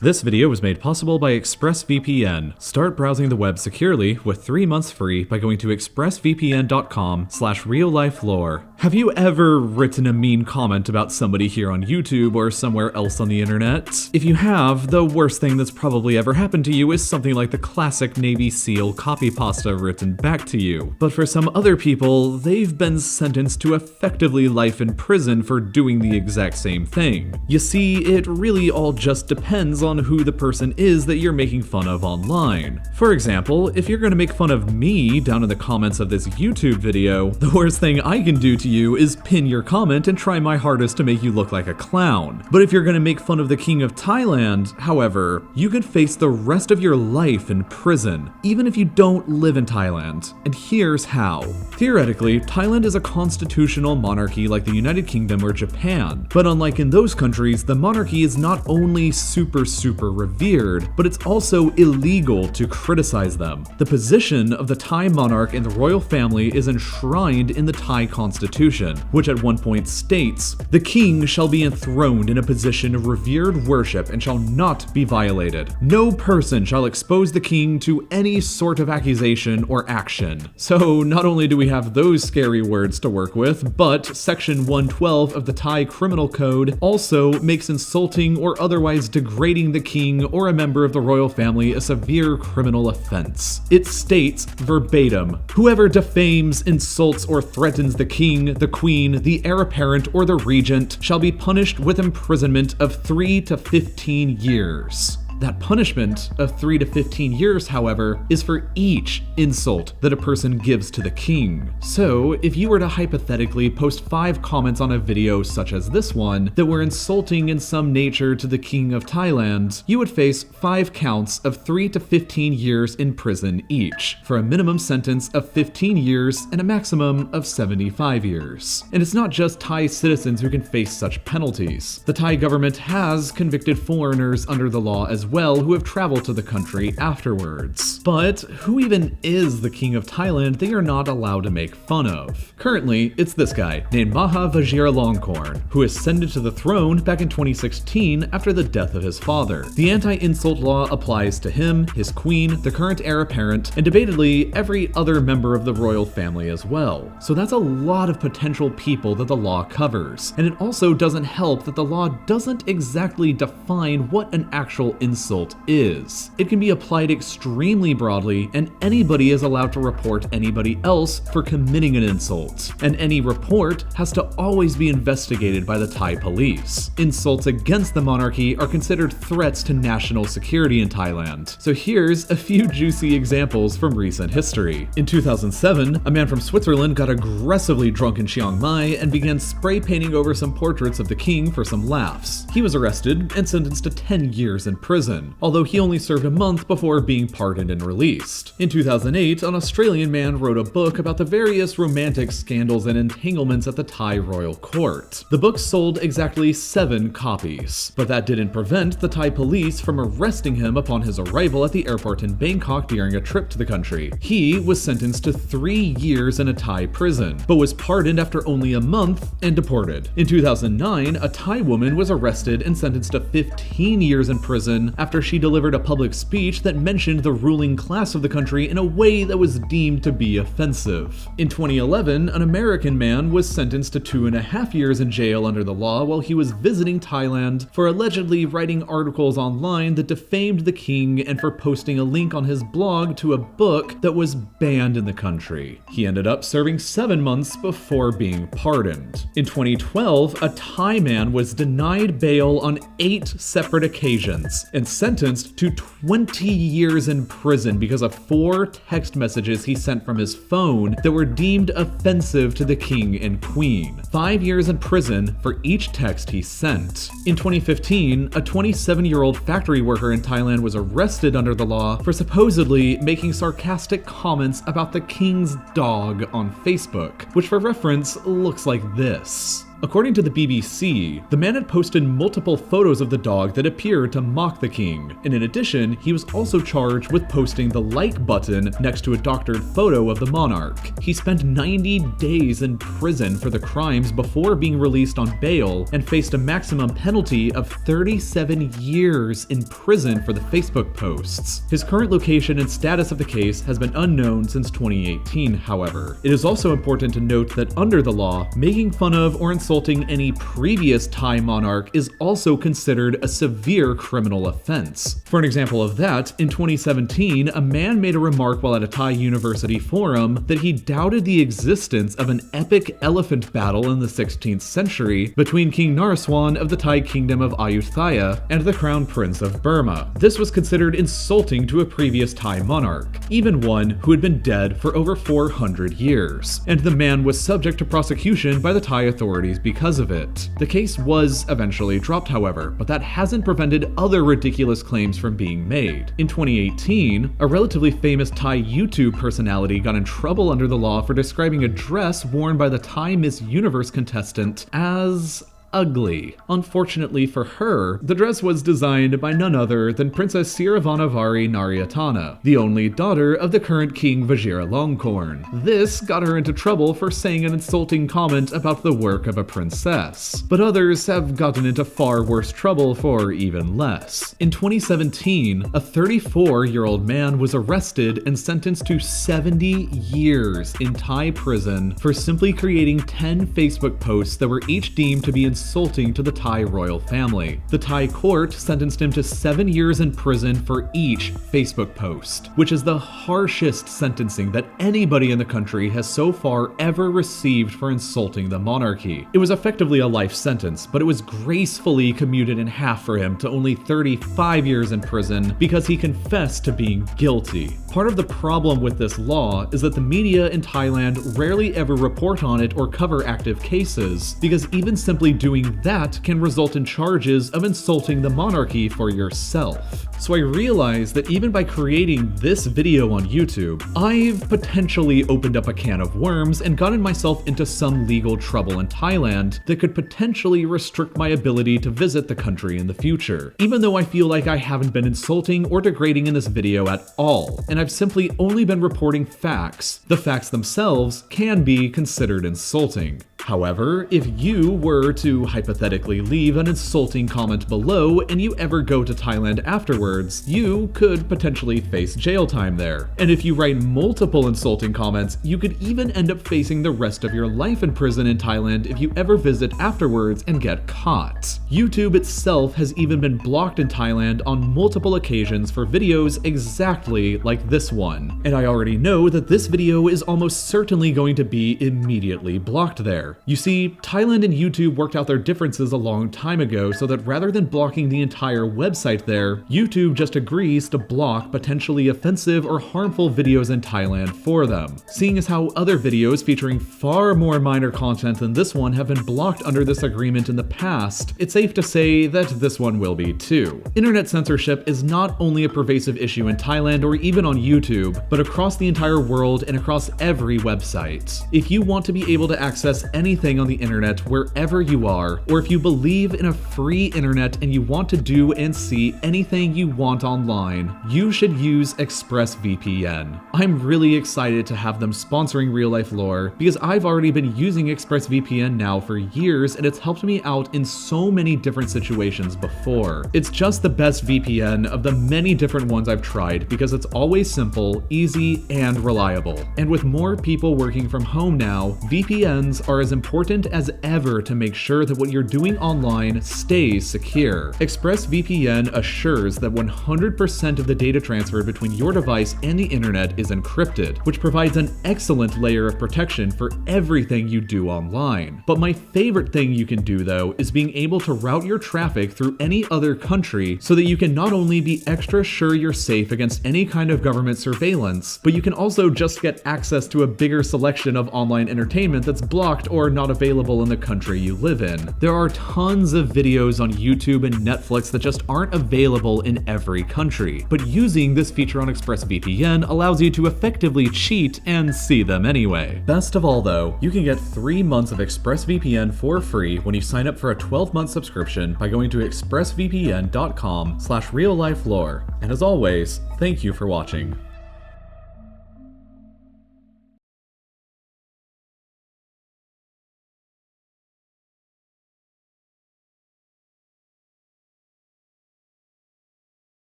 This video was made possible by ExpressVPN. Start browsing the web securely with 3 months free by going to expressvpn.com/RealLifeLore. Have you ever written a mean comment about somebody here on YouTube or somewhere else on the internet? If you have, the worst thing that's probably ever happened to you is something like the classic Navy SEAL copy pasta written back to you. But for some other people, they've been sentenced to effectively life in prison for doing the exact same thing. You see, it really all just depends on who the person is that you're making fun of online. For example, if you're going to make fun of me down in the comments of this YouTube video, the worst thing I can do to you is pin your comment and try my hardest to make you look like a clown. But if you're going to make fun of the King of Thailand, however, you could face the rest of your life in prison, even if you don't live in Thailand. And here's how. Theoretically, Thailand is a constitutional monarchy like the United Kingdom or Japan, but unlike in those countries, the monarchy is not only super revered, but it's also illegal to criticize them. The position of the Thai monarch in the royal family is enshrined in the Thai constitution, which at one point states, "The king shall be enthroned in a position of revered worship and shall not be violated. No person shall expose the king to any sort of accusation or action." So not only do we have those scary words to work with, but Section 112 of the Thai Criminal Code also makes insulting or otherwise degrading the king or a member of the royal family a severe criminal offense. It states verbatim, "Whoever defames, insults, or threatens the king, the queen, the heir apparent, or the regent shall be punished with imprisonment of 3 to 15 years. That punishment of 3 to 15 years, however, is for each insult that a person gives to the king. So, if you were to hypothetically post 5 comments on a video such as this one that were insulting in some nature to the King of Thailand, you would face 5 counts of 3 to 15 years in prison each, for a minimum sentence of 15 years and a maximum of 75 years. And it's not just Thai citizens who can face such penalties. The Thai government has convicted foreigners under the law as well who have traveled to the country afterwards. But who even is the King of Thailand they are not allowed to make fun of? Currently, it's this guy, named Maha Vajiralongkorn, who ascended to the throne back in 2016 after the death of his father. The anti-insult law applies to him, his queen, the current heir apparent, and debatably every other member of the royal family as well. So that's a lot of potential people that the law covers. And it also doesn't help that the law doesn't exactly define what an actual insult is. It can be applied extremely broadly, and anybody is allowed to report anybody else for committing an insult. And any report has to always be investigated by the Thai police. Insults against the monarchy are considered threats to national security in Thailand. So here's a few juicy examples from recent history. In 2007, a man from Switzerland got aggressively drunk in Chiang Mai and began spray painting over some portraits of the king for some laughs. He was arrested and sentenced to 10 years in prison, although he only served a month before being pardoned and released. In 2008, an Australian man wrote a book about the various romantic scandals and entanglements at the Thai royal court. The book sold exactly 7 copies, but that didn't prevent the Thai police from arresting him upon his arrival at the airport in Bangkok during a trip to the country. He was sentenced to 3 years in a Thai prison, but was pardoned after only a month and deported. In 2009, a Thai woman was arrested and sentenced to 15 years in prison after she delivered a public speech that mentioned the ruling class of the country in a way that was deemed to be offensive. In 2011, an American man was sentenced to 2.5 years in jail under the law while he was visiting Thailand for allegedly writing articles online that defamed the king and for posting a link on his blog to a book that was banned in the country. He ended up serving 7 months before being pardoned. In 2012, a Thai man was denied bail on 8 separate occasions and sentenced to 20 years in prison because of 4 text messages he sent from his phone that were deemed offensive to the king and queen. 5 years in prison for each text he sent. In 2015, a 27-year-old factory worker in Thailand was arrested under the law for supposedly making sarcastic comments about the king's dog on Facebook, which for reference looks like this. According to the BBC, the man had posted multiple photos of the dog that appeared to mock the king, and in addition, he was also charged with posting the like button next to a doctored photo of the monarch. He spent 90 days in prison for the crimes before being released on bail and faced a maximum penalty of 37 years in prison for the Facebook posts. His current location and status of the case has been unknown since 2018, however. It is also important to note that under the law, making fun of or insulting any previous Thai monarch is also considered a severe criminal offense. For an example of that, in 2017, a man made a remark while at a Thai university forum that he doubted the existence of an epic elephant battle in the 16th century between King Narswan of the Thai kingdom of Ayutthaya and the Crown Prince of Burma. This was considered insulting to a previous Thai monarch, even one who had been dead for over 400 years, and the man was subject to prosecution by the Thai authorities because of it. The case was eventually dropped, however, but that hasn't prevented other ridiculous claims from being made. In 2018, a relatively famous Thai YouTube personality got in trouble under the law for describing a dress worn by the Thai Miss Universe contestant as ugly. Unfortunately for her, the dress was designed by none other than Princess Siravannavari Naryatana, the only daughter of the current King Vajiralongkorn. This got her into trouble for saying an insulting comment about the work of a princess, but others have gotten into far worse trouble for even less. In 2017, a 34-year-old man was arrested and sentenced to 70 years in Thai prison for simply creating 10 Facebook posts that were each deemed to be insulting to the Thai royal family. The Thai court sentenced him to 7 years in prison for each Facebook post, which is the harshest sentencing that anybody in the country has so far ever received for insulting the monarchy. It was effectively a life sentence, but it was gracefully commuted in half for him to only 35 years in prison because he confessed to being guilty. Part of the problem with this law is that the media in Thailand rarely ever report on it or cover active cases, because even simply doing that can result in charges of insulting the monarchy for yourself. So I realized that even by creating this video on YouTube, I've potentially opened up a can of worms and gotten myself into some legal trouble in Thailand that could potentially restrict my ability to visit the country in the future, even though I feel like I haven't been insulting or degrading in this video at all, and I've simply only been reporting facts. The facts themselves can be considered insulting. However, if you were to hypothetically leave an insulting comment below and you ever go to Thailand afterwards, you could potentially face jail time there. And if you write multiple insulting comments, you could even end up facing the rest of your life in prison in Thailand if you ever visit afterwards and get caught. YouTube itself has even been blocked in Thailand on multiple occasions for videos exactly like this one. And I already know that this video is almost certainly going to be immediately blocked there. You see, Thailand and YouTube worked out their differences a long time ago so that rather than blocking the entire website there, YouTube just agrees to block potentially offensive or harmful videos in Thailand for them. Seeing as how other videos featuring far more minor content than this one have been blocked under this agreement in the past, it's safe to say that this one will be too. Internet censorship is not only a pervasive issue in Thailand or even on YouTube, but across the entire world and across every website. If you want to be able to access anything on the internet wherever you are, or if you believe in a free internet and you want to do and see anything you want online, you should use ExpressVPN. I'm really excited to have them sponsoring RealLifeLore because I've already been using ExpressVPN now for years and it's helped me out in so many different situations before. It's just the best VPN of the many different ones I've tried because it's always simple, easy, and reliable. And with more people working from home now, VPNs are as important as ever to make sure that what you're doing online stays secure. ExpressVPN assures that 100% of the data transfer between your device and the internet is encrypted, which provides an excellent layer of protection for everything you do online. But my favorite thing you can do though is being able to route your traffic through any other country so that you can not only be extra sure you're safe against any kind of government surveillance, but you can also just get access to a bigger selection of online entertainment that's blocked or or not available in the country you live in. There are tons of videos on YouTube and Netflix that just aren't available in every country, but using this feature on ExpressVPN allows you to effectively cheat and see them anyway. Best of all though, you can get 3 months of ExpressVPN for free when you sign up for a 12-month subscription by going to expressvpn.com/reallifelore. And as always, thank you for watching.